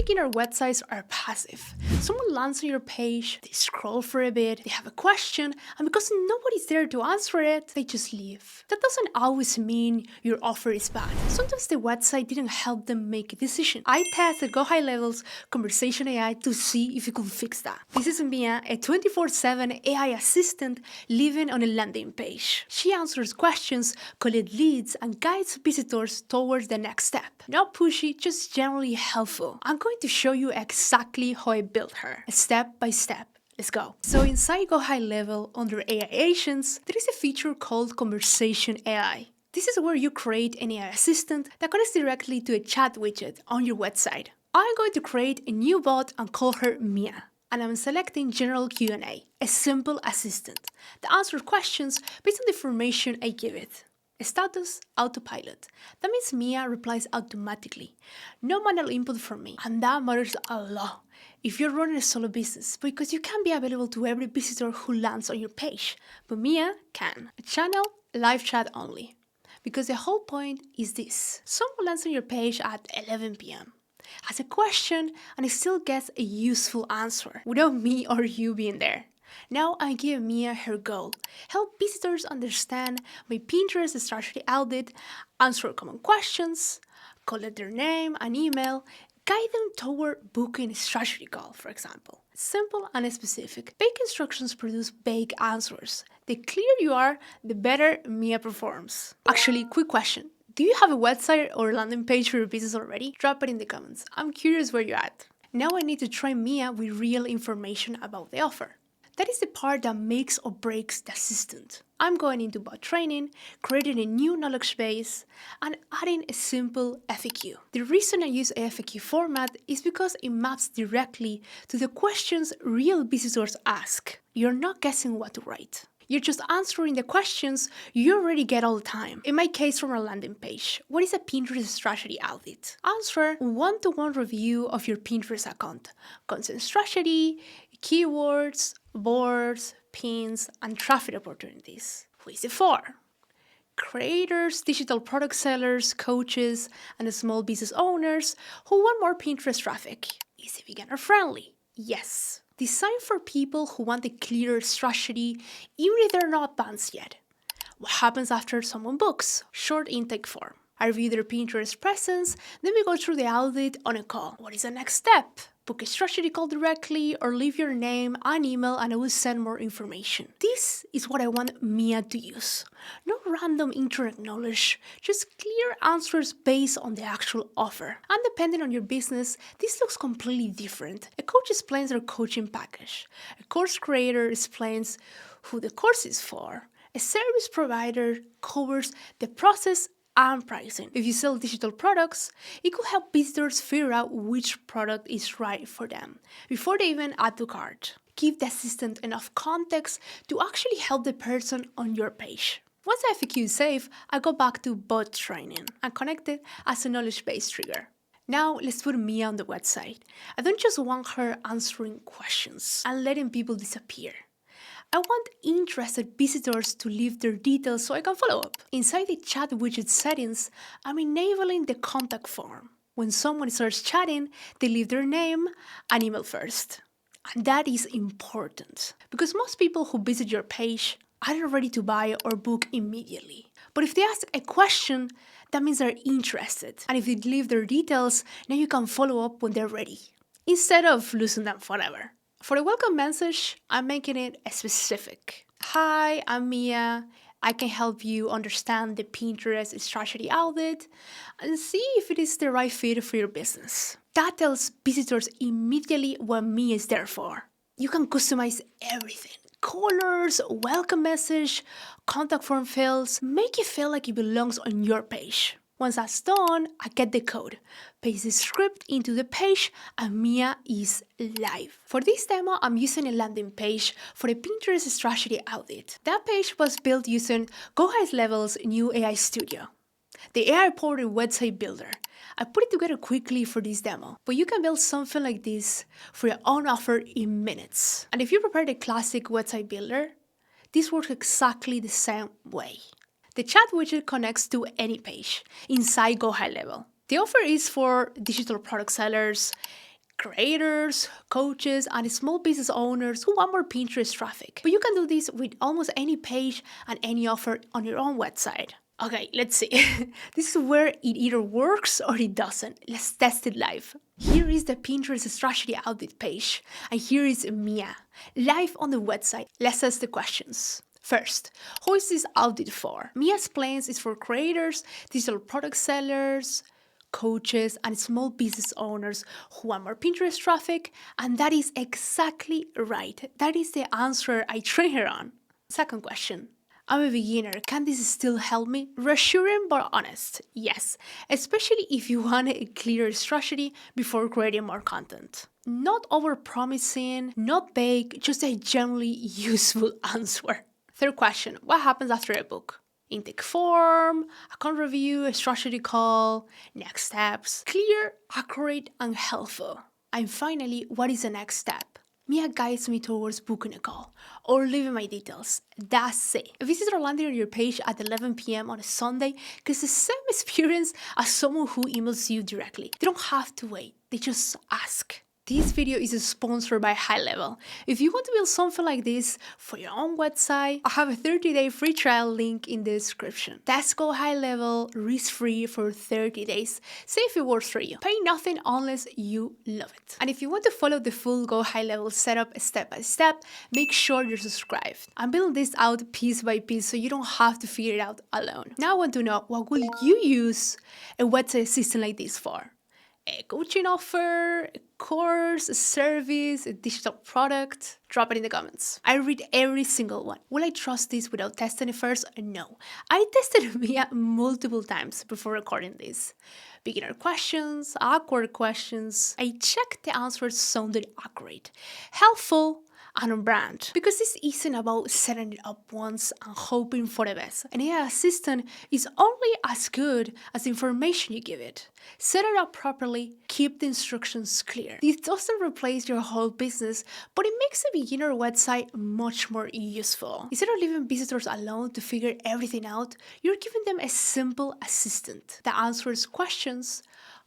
beginner websites are passive. Someone lands on your page, they scroll for a bit, they have a question, and because nobody's there to answer it, they just leave. That doesn't always mean your offer is bad. Sometimes the website didn't help them make a decision. I tested GoHighLevel's conversation AI to see if it could fix that. This is Mia, a 24/7 AI assistant living on a landing page. She answers questions, collects leads, and guides visitors towards the next step. Not pushy, just generally helpful. I'm going to show you exactly how I built her, step by step. Let's go. So inside GoHighLevel under AI Agents, there is a feature called Conversation AI. This is where you create an AI assistant that connects directly to a chat widget on your website. I'm going to create a new bot and call her Mia. And I'm selecting General Q&A, a simple assistant that answers questions based on the information I give it. Status autopilot. That means Mia replies automatically. No manual input from me. And that matters a lot if you're running a solo business, because you can't be available to every visitor who lands on your page. But Mia can. A channel, live chat only. Because the whole point is this. Someone lands on your page at 11 p.m. has a question and it still gets a useful answer without me or you being there. Now I give Mia her goal. Help visitors understand my Pinterest strategy audit, answer common questions, collect their name and email, guide them toward booking a strategy call, for example. Simple and specific. Vague instructions produce vague answers. The clearer you are, the better Mia performs. Actually, quick question. Do you have a website or landing page for your business already? Drop it in the comments. I'm curious where you're at. Now I need to try Mia with real information about the offer. That is the part that makes or breaks the assistant. I'm going into bot training, creating a new knowledge base, and adding a simple FAQ. The reason I use a FAQ format is because it maps directly to the questions real visitors ask. You're not guessing what to write. You're just answering the questions you already get all the time. In my case, from our landing page, what is a Pinterest strategy audit? Answer one-to-one review of your Pinterest account, content strategy, keywords, boards, pins, and traffic opportunities. Who is it for? Creators, digital product sellers, coaches, and small business owners who want more Pinterest traffic. Is it beginner friendly? Yes. Designed for people who want a clearer strategy, even if they're not advanced yet. What happens after someone books? Short intake form. I review their Pinterest presence, then we go through the audit on a call. What is the next step? Book a strategy call directly or leave your name and email and I will send more information. This is what I want Mia to use. No random internet knowledge, just clear answers based on the actual offer. And depending on your business, this looks completely different. A coach explains their coaching package. A course creator explains who the course is for. A service provider covers the process and pricing. If you sell digital products, it could help visitors figure out which product is right for them before they even add to cart. Give the assistant enough context to actually help the person on your page. Once the FAQ is safe, I go back to bot training and connect it as a knowledge-based trigger. Now let's put Mia on the website. I don't just want her answering questions and letting people disappear. I want interested visitors to leave their details so I can follow up. Inside the chat widget settings, I'm enabling the contact form. When someone starts chatting, they leave their name and email first. And that is important because most people who visit your page aren't ready to buy or book immediately. But if they ask a question, that means they're interested. And if they leave their details, now you can follow up when they're ready, instead of losing them forever. For the welcome message, I'm making it specific. Hi, I'm Mia. I can help you understand the Pinterest strategy audit and see if it is the right fit for your business. That tells visitors immediately what Mia is there for. You can customize everything. Colors, welcome message, contact form fields. Make it feel like it belongs on your page. Once that's done, I get the code, paste the script into the page, and Mia is live. For this demo, I'm using a landing page for a Pinterest strategy audit. That page was built using GoHighLevel's new AI studio, the AI-powered website builder. I put it together quickly for this demo, but you can build something like this for your own offer in minutes. And if you prepare the classic website builder, this works exactly the same way. The chat widget connects to any page inside GoHighLevel. The offer is for digital product sellers, creators, coaches, and small business owners who want more Pinterest traffic. But you can do this with almost any page and any offer on your own website. Okay, let's see. This is where it either works or it doesn't. Let's test it live. Here is the Pinterest strategy audit page, and here is Mia, live on the website. Let's ask the questions. First, who is this audit for? Mia explains it's for creators, digital product sellers, coaches, and small business owners who want more Pinterest traffic, and that is exactly right. That is the answer I trained her on. Second question. I'm a beginner. Can this still help me? Reassuring but honest. Yes, especially if you want a clear strategy before creating more content. Not over-promising, not vague, just a generally useful answer. Third question. What happens after a book? Intake form, account review, a strategy call, next steps. Clear, accurate, and helpful. And finally, what is the next step? Mia guides me towards booking a call or leaving my details. That's it. A visitor landing on your page at 11 p.m. on a Sunday gets the same experience as someone who emails you directly. They don't have to wait, they just ask. This video is sponsored by GoHighLevel. If you want to build something like this for your own website, I have a 30-day free trial link in the description. That's GoHighLevel, risk-free for 30 days. See if it works for you. Pay nothing unless you love it. And if you want to follow the full GoHighLevel setup step by step, make sure you're subscribed. I'm building this out piece by piece so you don't have to figure it out alone. Now I want to know, what will you use a website assistant like this for? A coaching offer, a course, a service, a digital product? Drop it in the comments. I read every single one. Will I trust this without testing it first? No. I tested Mia multiple times before recording this. Beginner questions, awkward questions. I checked the answers sounded accurate, helpful, and on brand. Because this isn't about setting it up once and hoping for the best. An AI assistant is only as good as the information you give it. Set it up properly, keep the instructions clear. This doesn't replace your whole business, but it makes a beginner website much more useful. Instead of leaving visitors alone to figure everything out, you're giving them a simple assistant that answers questions,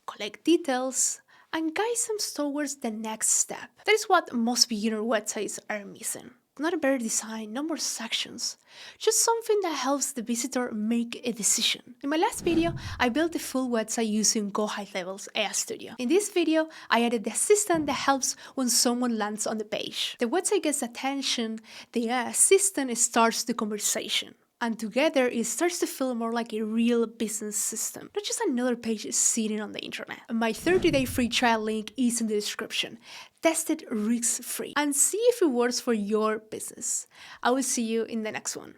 collect details, and guides them towards the next step. That is what most beginner websites are missing. Not a better design, no more sections. Just something that helps the visitor make a decision. In my last video, I built a full website using GoHighLevel's AI Studio. In this video, I added the assistant that helps when someone lands on the page. The website gets attention, the AI assistant starts the conversation. And together, it starts to feel more like a real business system, not just another page sitting on the internet. My 30-day free trial link is in the description. Test it risk-free and see if it works for your business. I will see you in the next one.